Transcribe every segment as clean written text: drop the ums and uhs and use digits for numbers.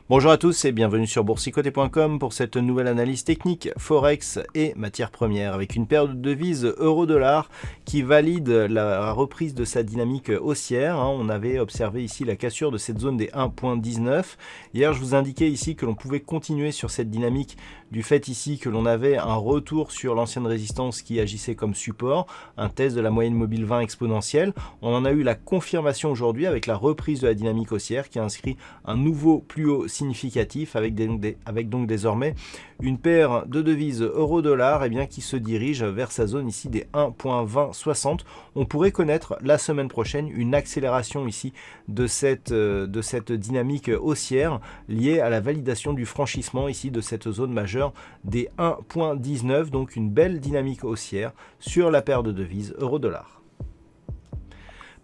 Bonjour à tous et bienvenue sur boursicoté.com pour cette nouvelle analyse technique Forex et matières premières avec une paire de devises euro-dollar qui valide la reprise de sa dynamique haussière. On avait observé ici la cassure de cette zone des 1.19. Hier, je vous indiquais ici que l'on pouvait continuer sur cette dynamique du fait ici que l'on avait un retour sur l'ancienne résistance qui agissait comme support, un test de la moyenne mobile 20 exponentielle. On en a eu la confirmation aujourd'hui avec la reprise de la dynamique haussière qui a inscrit un nouveau plus haut significatif avec donc désormais une paire de devises euro-dollar qui se dirige vers sa zone ici des 1.2060. On pourrait connaître la semaine prochaine une accélération ici de cette dynamique haussière liée à la validation du franchissement ici de cette zone majeure des 1.19, donc une belle dynamique haussière sur la paire de devises euro-dollar.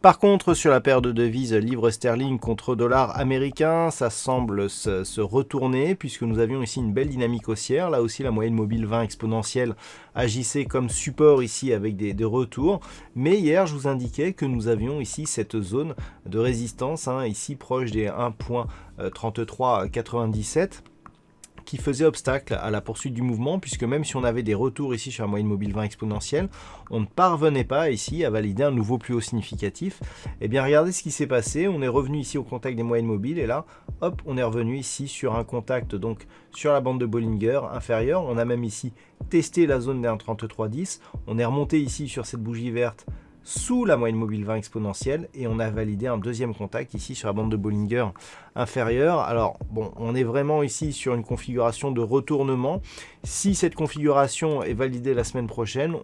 Par contre, sur la paire de devises livre sterling contre dollar américain, ça semble se retourner puisque nous avions ici une belle dynamique haussière. Là aussi, la moyenne mobile 20 exponentielle agissait comme support ici avec des retours. Mais hier, je vous indiquais que nous avions ici cette zone de résistance, ici proche des 1.3397. Qui faisait obstacle à la poursuite du mouvement, puisque même si on avait des retours ici sur la moyenne mobile 20 exponentielle, on ne parvenait pas ici à valider un nouveau plus haut significatif. Et bien regardez ce qui s'est passé, on est revenu ici au contact des moyennes mobiles, et là, hop, on est revenu ici sur un contact, donc sur la bande de Bollinger inférieure. On a même ici testé la zone des 1.3310, on est remonté ici sur cette bougie verte, sous la moyenne mobile 20 exponentielle et on a validé un deuxième contact ici sur la bande de Bollinger inférieure. Alors bon, on est vraiment ici sur une configuration de retournement. Si cette configuration est validée la semaine prochaine,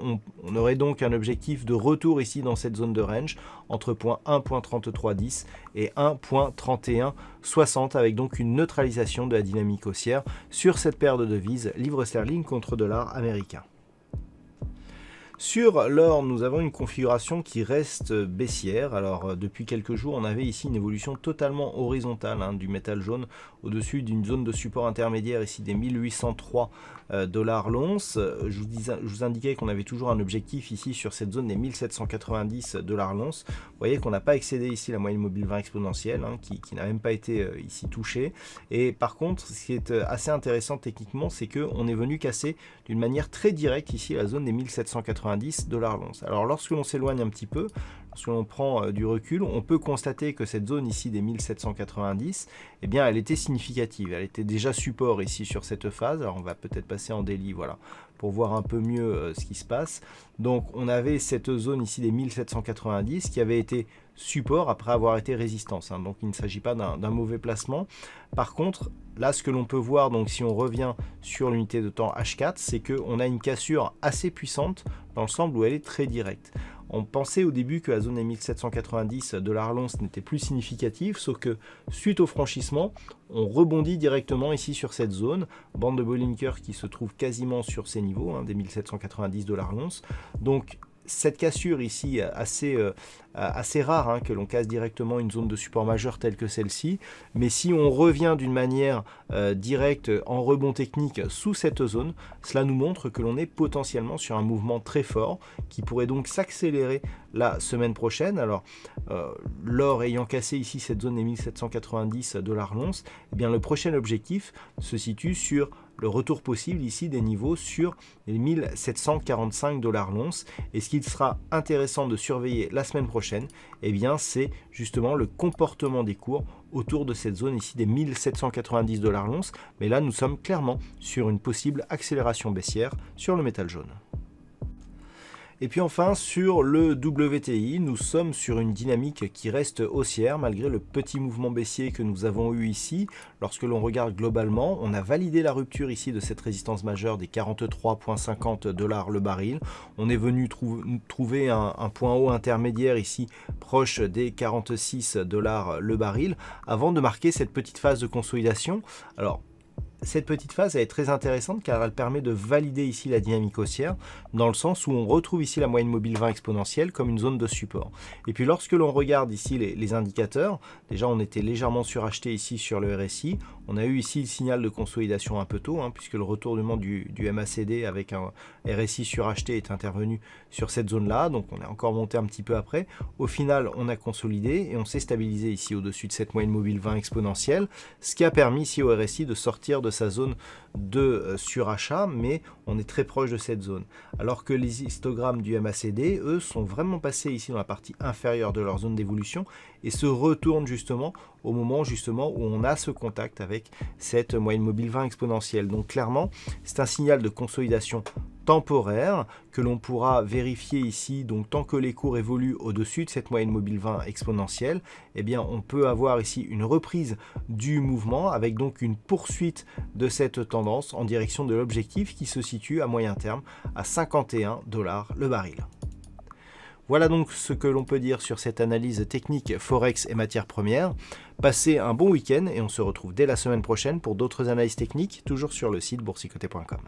on aurait donc un objectif de retour ici dans cette zone de range entre point 1.3310 et 1.3160 avec donc une neutralisation de la dynamique haussière sur cette paire de devises livre sterling contre dollar américain. Sur l'or, nous avons une configuration qui reste baissière. Alors depuis quelques jours, on avait ici une évolution totalement horizontale du métal jaune au-dessus d'une zone de support intermédiaire ici des 1803 dollars l'once. Je vous indiquais qu'on avait toujours un objectif ici sur cette zone des 1790 dollars l'once. Vous voyez qu'on n'a pas excédé ici la moyenne mobile 20 exponentielle qui n'a même pas été ici touchée. Et par contre, ce qui est assez intéressant techniquement, c'est qu'on est venu casser d'une manière très directe ici la zone des 1790 dollars l'once. Alors lorsque l'on s'éloigne un petit peu, lorsque l'on prend du recul, on peut constater que cette zone ici des 1790, eh bien elle était significative, elle était déjà support ici sur cette phase. Alors on va peut-être passer en daily, voilà, pour voir un peu mieux ce qui se passe. Donc on avait cette zone ici des 1790 qui avait été support après avoir été résistance, donc il ne s'agit pas d'un mauvais placement. Par contre, là ce que l'on peut voir, donc si on revient sur l'unité de temps H4, c'est qu'on a une cassure assez puissante dans le sens où elle est très directe. On pensait au début que la zone des 1790 dollars l'once n'était plus significative, sauf que suite au franchissement, on rebondit directement ici sur cette zone, bande de Bollinger qui se trouve quasiment sur ces niveaux, des 1790 dollars l'once. Donc cette cassure ici assez rare que l'on casse directement une zone de support majeur telle que celle-ci, mais si on revient d'une manière directe en rebond technique sous cette zone, cela nous montre que l'on est potentiellement sur un mouvement très fort qui pourrait donc s'accélérer la semaine prochaine. Alors l'or ayant cassé ici cette zone des 1790 dollars l'once, eh bien le prochain objectif se situe sur le retour possible ici des niveaux sur les 1745 dollars l'once. Et ce qu'il sera intéressant de surveiller la semaine prochaine, eh bien c'est justement le comportement des cours autour de cette zone ici des 1790 dollars l'once. Mais là nous sommes clairement sur une possible accélération baissière sur le métal jaune. Et puis enfin, sur le WTI, nous sommes sur une dynamique qui reste haussière malgré le petit mouvement baissier que nous avons eu ici. Lorsque l'on regarde globalement, on a validé la rupture ici de cette résistance majeure des 43,50 dollars le baril. On est venu trouver un point haut intermédiaire ici proche des 46 dollars le baril avant de marquer cette petite phase de consolidation. Alors, Cette petite phase elle est très intéressante car elle permet de valider ici la dynamique haussière dans le sens où on retrouve ici la moyenne mobile 20 exponentielle comme une zone de support. Et puis lorsque l'on regarde ici les indicateurs, déjà on était légèrement suracheté ici sur le RSI, on a eu ici le signal de consolidation un peu tôt puisque le retournement du MACD avec un RSI suracheté est intervenu sur cette zone là, donc on est encore monté un petit peu après. Au final on a consolidé et on s'est stabilisé ici au-dessus de cette moyenne mobile 20 exponentielle, ce qui a permis ici au RSI de sortir de sa zone de surachat, mais on est très proche de cette zone. Alors que les histogrammes du MACD, eux, sont vraiment passés ici dans la partie inférieure de leur zone d'évolution et se retournent justement au moment justement où on a ce contact avec cette moyenne mobile 20 exponentielle. Donc clairement, c'est un signal de consolidation temporaire que l'on pourra vérifier ici. Donc tant que les cours évoluent au-dessus de cette moyenne mobile 20 exponentielle, eh bien on peut avoir ici une reprise du mouvement avec donc une poursuite de cette tendance en direction de l'objectif qui se situe à moyen terme à 51 $ le baril. Voilà donc ce que l'on peut dire sur cette analyse technique Forex et matières premières. Passez un bon week-end et on se retrouve dès la semaine prochaine pour d'autres analyses techniques, toujours sur le site boursicoté.com.